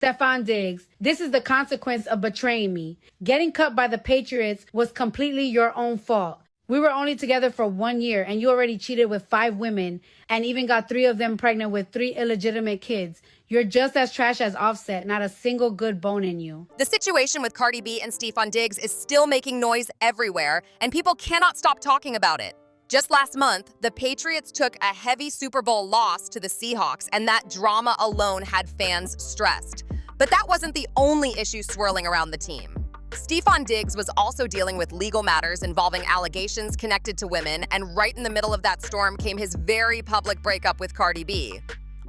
Stefon Diggs, this is the consequence of betraying me. Getting cut by the Patriots was completely your own fault. We were only together for 1 year and you already cheated with 5 women and even got 3 of them pregnant with 3 illegitimate kids. You're just as trash as Offset, not a single good bone in you. The situation with Cardi B and Stefon Diggs is still making noise everywhere, and people cannot stop talking about it. Just last month, the Patriots took a heavy Super Bowl loss to the Seahawks, and that drama alone had fans stressed. But that wasn't the only issue swirling around the team. Stefon Diggs was also dealing with legal matters involving allegations connected to women, and right in the middle of that storm came his very public breakup with Cardi B.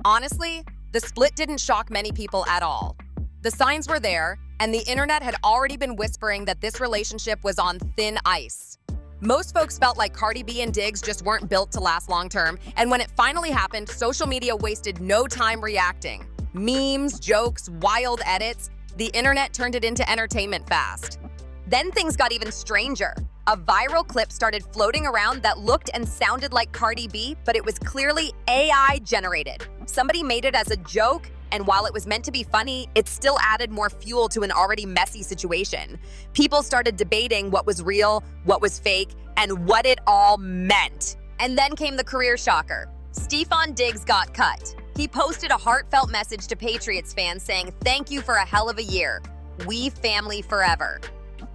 Honestly, the split didn't shock many people at all. The signs were there, and the internet had already been whispering that this relationship was on thin ice. Most folks felt like Cardi B and Diggs just weren't built to last long term, and when it finally happened, social media wasted no time reacting. Memes, jokes, wild edits, the internet turned it into entertainment fast. Then things got even stranger. A viral clip started floating around that looked and sounded like Cardi B, but it was clearly AI generated. Somebody made it as a joke, and while it was meant to be funny, it still added more fuel to an already messy situation. People started debating what was real, what was fake, and what it all meant. And then came the career shocker. Stefon Diggs got cut. He posted a heartfelt message to Patriots fans saying, "Thank you for a hell of a year. We family forever."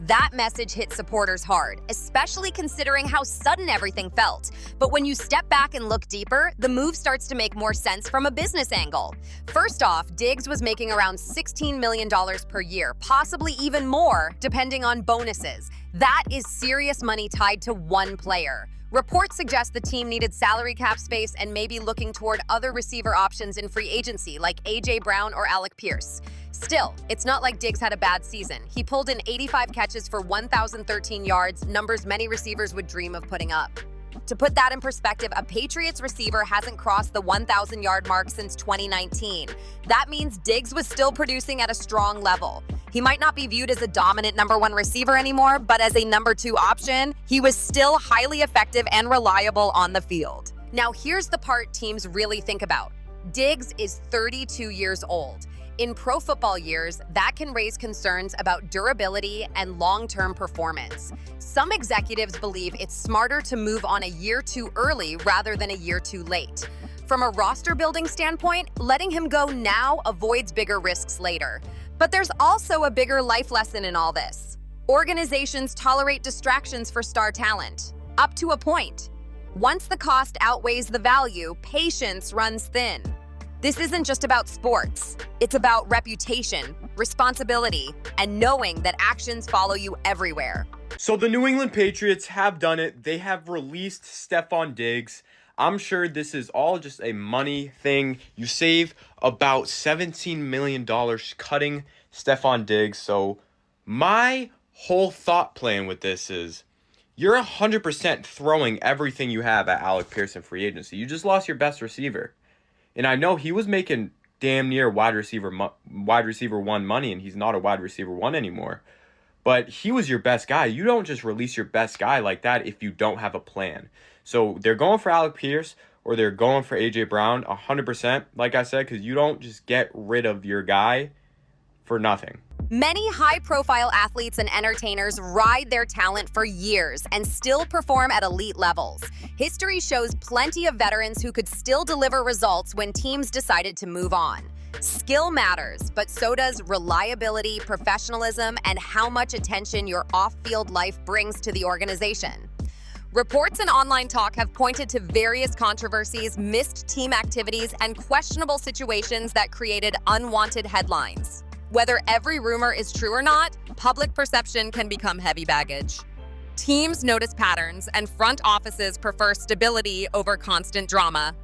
That message hit supporters hard, especially considering how sudden everything felt. But when you step back and look deeper, the move starts to make more sense from a business angle. First off, Diggs was making around $16 million per year, possibly even more, depending on bonuses. That is serious money tied to one player. Reports suggest the team needed salary cap space and may be looking toward other receiver options in free agency, like A.J. Brown or Alec Pierce. Still, it's not like Diggs had a bad season. He pulled in 85 catches for 1,013 yards, numbers many receivers would dream of putting up. To put that in perspective, a Patriots receiver hasn't crossed the 1,000-yard mark since 2019. That means Diggs was still producing at a strong level. He might not be viewed as a dominant number 1 receiver anymore, but as a number 2 option, he was still highly effective and reliable on the field. Now here's the part teams really think about. Diggs is 32 years old. In pro football years, that can raise concerns about durability and long-term performance. Some executives believe it's smarter to move on a year too early rather than a year too late. From a roster-building standpoint, letting him go now avoids bigger risks later. But there's also a bigger life lesson in all this. Organizations tolerate distractions for star talent, up to a point. Once the cost outweighs the value, patience runs thin. This isn't just about sports. It's about reputation, responsibility, and knowing that actions follow you everywhere. So the New England Patriots have done it. They have released Stefon Diggs. I'm sure this is all just a money thing. You save about $17 million cutting Stefon Diggs. So my whole thought plan with this is you're 100% throwing everything you have at Alec Pierce in free agency. You just lost your best receiver. And I know he was making damn near wide receiver 1 money, and he's not a wide receiver 1 anymore. But he was your best guy. You don't just release your best guy like that if you don't have a plan. So they're going for Alec Pierce or they're going for A.J. Brown 100%, like I said, because you don't just get rid of your guy for nothing. Many high-profile athletes and entertainers ride their talent for years and still perform at elite levels. History shows plenty of veterans who could still deliver results when teams decided to move on. Skill matters, but so does reliability, professionalism, and how much attention your off-field life brings to the organization. Reports and online talk have pointed to various controversies, missed team activities, and questionable situations that created unwanted headlines. Whether every rumor is true or not, public perception can become heavy baggage. Teams notice patterns, and front offices prefer stability over constant drama.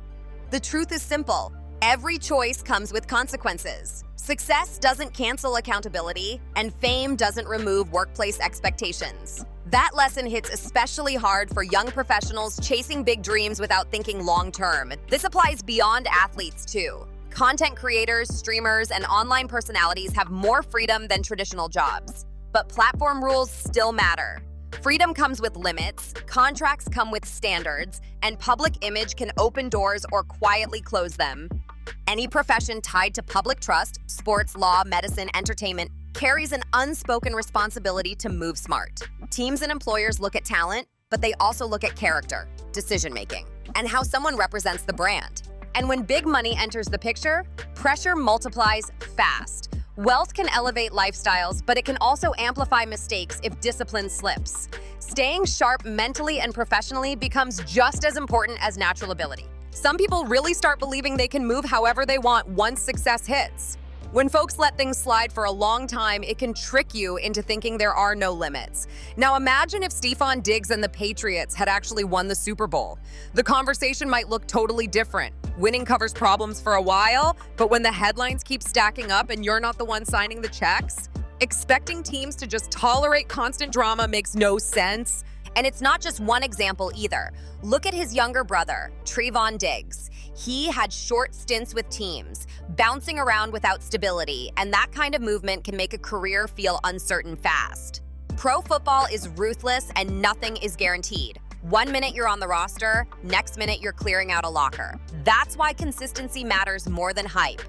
The truth is simple. Every choice comes with consequences. Success doesn't cancel accountability, and fame doesn't remove workplace expectations. That lesson hits especially hard for young professionals chasing big dreams without thinking long-term. This applies beyond athletes, too. Content creators, streamers, and online personalities have more freedom than traditional jobs. But platform rules still matter. Freedom comes with limits, contracts come with standards, and public image can open doors or quietly close them. Any profession tied to public trust, sports, law, medicine, entertainment, carries an unspoken responsibility to move smart. Teams and employers look at talent, but they also look at character, decision-making, and how someone represents the brand. And when big money enters the picture, pressure multiplies fast. Wealth can elevate lifestyles, but it can also amplify mistakes if discipline slips. Staying sharp mentally and professionally becomes just as important as natural ability. Some people really start believing they can move however they want once success hits. When folks let things slide for a long time, it can trick you into thinking there are no limits. Now imagine if Stefon Diggs and the Patriots had actually won the Super Bowl. The conversation might look totally different. Winning covers problems for a while, but when the headlines keep stacking up and you're not the one signing the checks, expecting teams to just tolerate constant drama makes no sense. And it's not just one example either. Look at his younger brother, Stefon Diggs. He had short stints with teams, bouncing around without stability, and that kind of movement can make a career feel uncertain fast. Pro football is ruthless and nothing is guaranteed. 1 minute you're on the roster, next minute you're clearing out a locker. That's why consistency matters more than hype.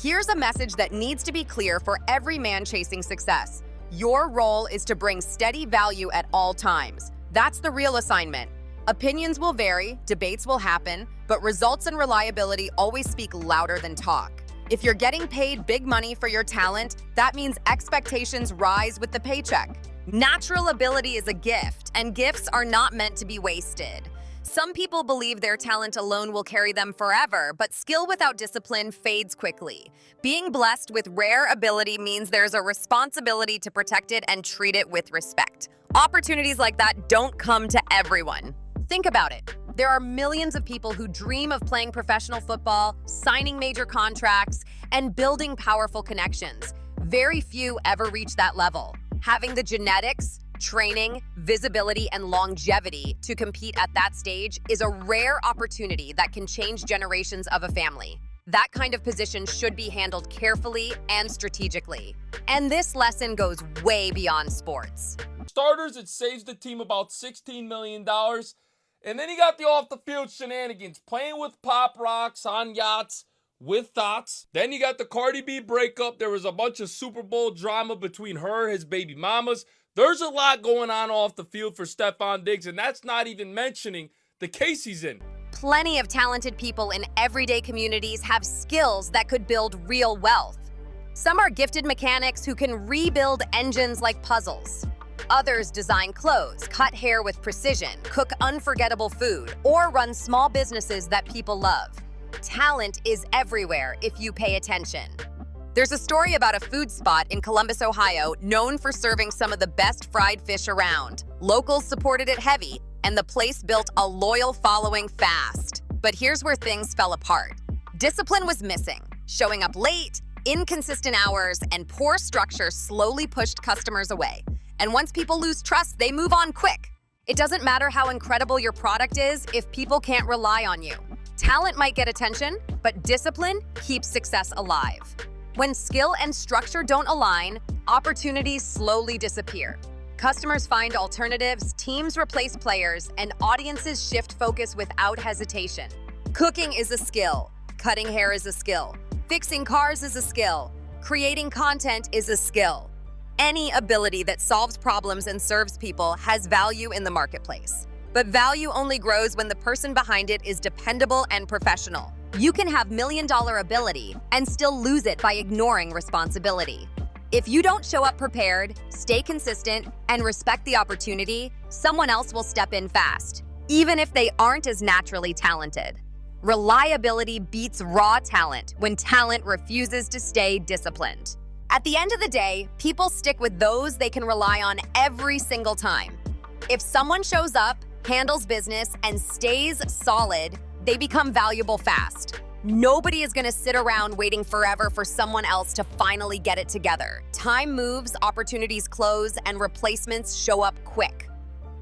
Here's a message that needs to be clear for every man chasing success. Your role is to bring steady value at all times. That's the real assignment. Opinions will vary, debates will happen, but results and reliability always speak louder than talk. If you're getting paid big money for your talent, that means expectations rise with the paycheck. Natural ability is a gift, and gifts are not meant to be wasted. Some people believe their talent alone will carry them forever, but skill without discipline fades quickly. Being blessed with rare ability means there's a responsibility to protect it and treat it with respect. Opportunities like that don't come to everyone. Think about it. There are millions of people who dream of playing professional football, signing major contracts, and building powerful connections. Very few ever reach that level. Having the genetics, training, visibility, and longevity to compete at that stage is a rare opportunity that can change generations of a family. That kind of position should be handled carefully and strategically. And this lesson goes way beyond sports. Starters, it saves the team about $16 million. And then you got the off-the-field shenanigans, playing with pop rocks on yachts with thoughts. Then you got the Cardi B breakup. There was a bunch of Super Bowl drama between her and his baby mamas. There's a lot going on off the field for Stefon Diggs, and that's not even mentioning the case he's in. Plenty of talented people in everyday communities have skills that could build real wealth. Some are gifted mechanics who can rebuild engines like puzzles. Others design clothes, cut hair with precision, cook unforgettable food, or run small businesses that people love. Talent is everywhere if you pay attention. There's a story about a food spot in Columbus, Ohio, known for serving some of the best fried fish around. Locals supported it heavy, and the place built a loyal following fast. But here's where things fell apart. Discipline was missing. Showing up late, inconsistent hours, and poor structure slowly pushed customers away. And once people lose trust, they move on quick. It doesn't matter how incredible your product is if people can't rely on you. Talent might get attention, but discipline keeps success alive. When skill and structure don't align, opportunities slowly disappear. Customers find alternatives, teams replace players, and audiences shift focus without hesitation. Cooking is a skill. Cutting hair is a skill. Fixing cars is a skill. Creating content is a skill. Any ability that solves problems and serves people has value in the marketplace. But value only grows when the person behind it is dependable and professional. You can have million-dollar ability and still lose it by ignoring responsibility. If you don't show up prepared, stay consistent, and respect the opportunity, someone else will step in fast, even if they aren't as naturally talented. Reliability beats raw talent when talent refuses to stay disciplined. At the end of the day, people stick with those they can rely on every single time. If someone shows up, handles business, and stays solid, they become valuable fast. Nobody is going to sit around waiting forever for someone else to finally get it together. Time moves, opportunities close, and replacements show up quick.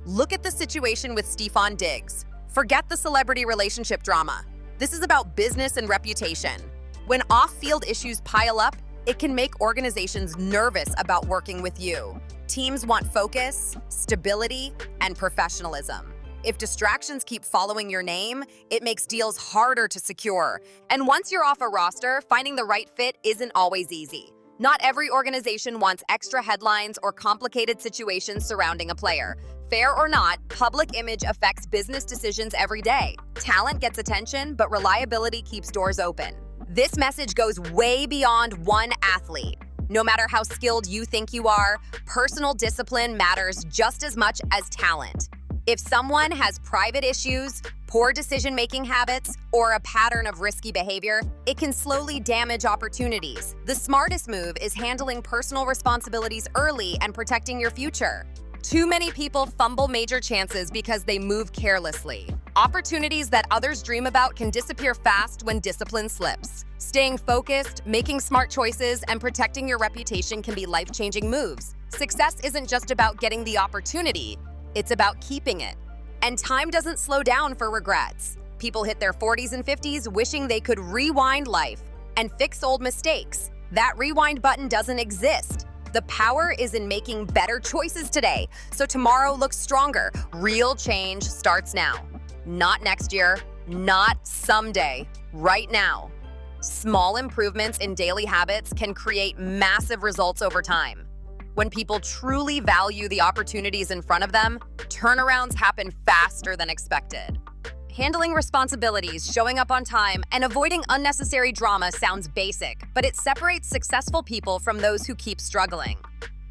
Look at the situation with Stefon Diggs. Forget the celebrity relationship drama. This is about business and reputation. When off-field issues pile up, it can make organizations nervous about working with you. Teams want focus, stability, and professionalism. If distractions keep following your name, it makes deals harder to secure. And once you're off a roster, finding the right fit isn't always easy. Not every organization wants extra headlines or complicated situations surrounding a player. Fair or not, public image affects business decisions every day. Talent gets attention, but reliability keeps doors open. This message goes way beyond one athlete. No matter how skilled you think you are, personal discipline matters just as much as talent. If someone has private issues, poor decision-making habits, or a pattern of risky behavior, it can slowly damage opportunities. The smartest move is handling personal responsibilities early and protecting your future. Too many people fumble major chances because they move carelessly. Opportunities that others dream about can disappear fast when discipline slips. Staying focused, making smart choices, and protecting your reputation can be life-changing moves. Success isn't just about getting the opportunity, it's about keeping it. And time doesn't slow down for regrets. People hit their 40s and 50s wishing they could rewind life and fix old mistakes. That rewind button doesn't exist. The power is in making better choices today, so tomorrow looks stronger. Real change starts now. Not next year, not someday, right now. Small improvements in daily habits can create massive results over time. When people truly value the opportunities in front of them, turnarounds happen faster than expected. Handling responsibilities, showing up on time, and avoiding unnecessary drama sounds basic, but it separates successful people from those who keep struggling.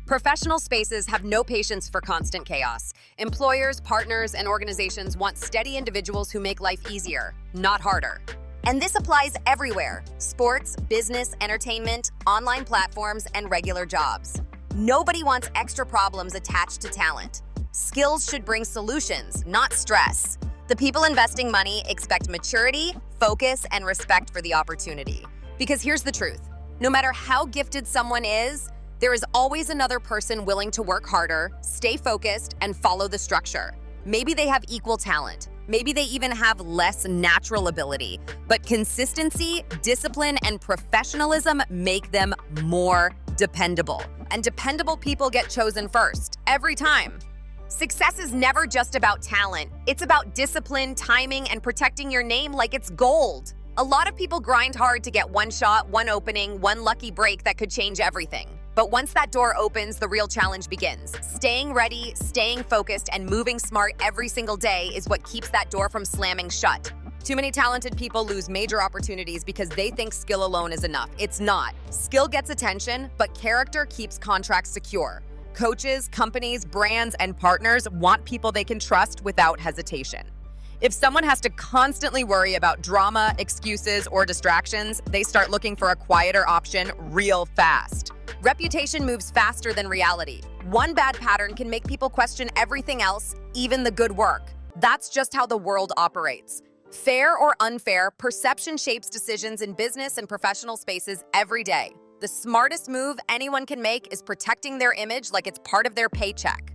Professional spaces have no patience for constant chaos. Employers, partners, and organizations want steady individuals who make life easier, not harder. And this applies everywhere: sports, business, entertainment, online platforms, and regular jobs. Nobody wants extra problems attached to talent. Skills should bring solutions, not stress. The people investing money expect maturity, focus, and respect for the opportunity. Because here's the truth: no matter how gifted someone is, there is always another person willing to work harder, stay focused, and follow the structure. Maybe they have equal talent. Maybe they even have less natural ability. But consistency, discipline, and professionalism make them more dependable. And dependable people get chosen first, every time. Success is never just about talent. It's about discipline, timing, and protecting your name like it's gold. A lot of people grind hard to get one shot, one opening, one lucky break that could change everything. But once that door opens, the real challenge begins. Staying ready, staying focused, and moving smart every single day is what keeps that door from slamming shut. Too many talented people lose major opportunities because they think skill alone is enough. It's not. Skill gets attention, but character keeps contracts secure. Coaches, companies, brands, and partners want people they can trust without hesitation. If someone has to constantly worry about drama, excuses, or distractions, they start looking for a quieter option real fast. Reputation moves faster than reality. One bad pattern can make people question everything else, even the good work. That's just how the world operates. Fair or unfair, perception shapes decisions in business and professional spaces every day. The smartest move anyone can make is protecting their image like it's part of their paycheck.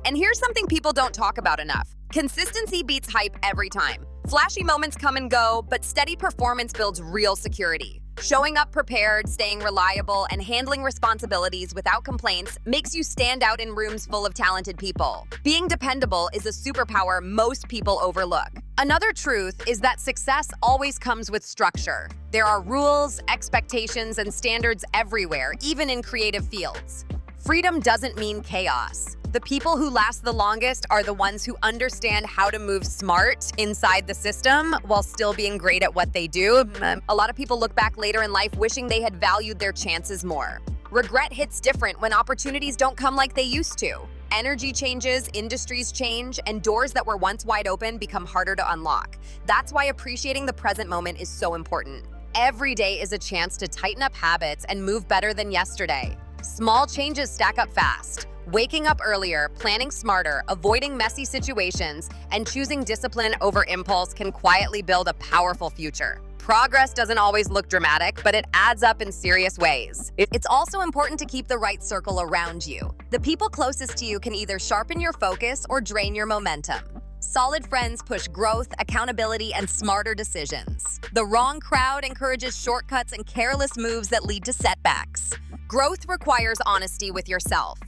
And here's something people don't talk about enough. Consistency beats hype every time. Flashy moments come and go, but steady performance builds real security. Showing up prepared, staying reliable, and handling responsibilities without complaints makes you stand out in rooms full of talented people. Being dependable is a superpower most people overlook. Another truth is that success always comes with structure. There are rules, expectations, and standards everywhere, even in creative fields. Freedom doesn't mean chaos. The people who last the longest are the ones who understand how to move smart inside the system while still being great at what they do. A lot of people look back later in life wishing they had valued their chances more. Regret hits different when opportunities don't come like they used to. Energy changes, industries change, and doors that were once wide open become harder to unlock. That's why appreciating the present moment is so important. Every day is a chance to tighten up habits and move better than yesterday. Small changes stack up fast. Waking up earlier, planning smarter, avoiding messy situations, and choosing discipline over impulse can quietly build a powerful future. Progress doesn't always look dramatic, but it adds up in serious ways. It's also important to keep the right circle around you. The people closest to you can either sharpen your focus or drain your momentum. Solid friends push growth, accountability, and smarter decisions. The wrong crowd encourages shortcuts and careless moves that lead to setbacks. Growth requires honesty with yourself.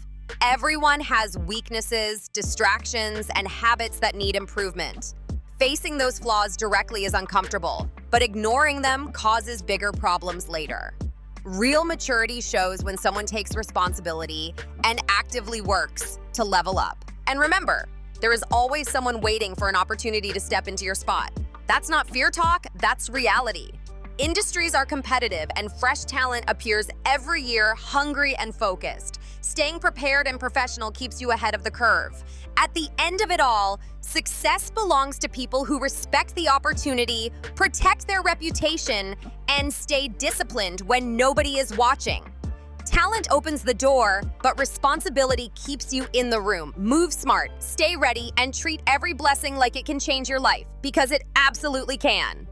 Everyone has weaknesses, distractions, and habits that need improvement. Facing those flaws directly is uncomfortable, but ignoring them causes bigger problems later. Real maturity shows when someone takes responsibility and actively works to level up. And remember, there is always someone waiting for an opportunity to step into your spot. That's not fear talk, that's reality. Industries are competitive and fresh talent appears every year, hungry and focused. Staying prepared and professional keeps you ahead of the curve. At the end of it all, success belongs to people who respect the opportunity, protect their reputation, and stay disciplined when nobody is watching. Talent opens the door, but responsibility keeps you in the room. Move smart, stay ready, and treat every blessing like it can change your life, because it absolutely can.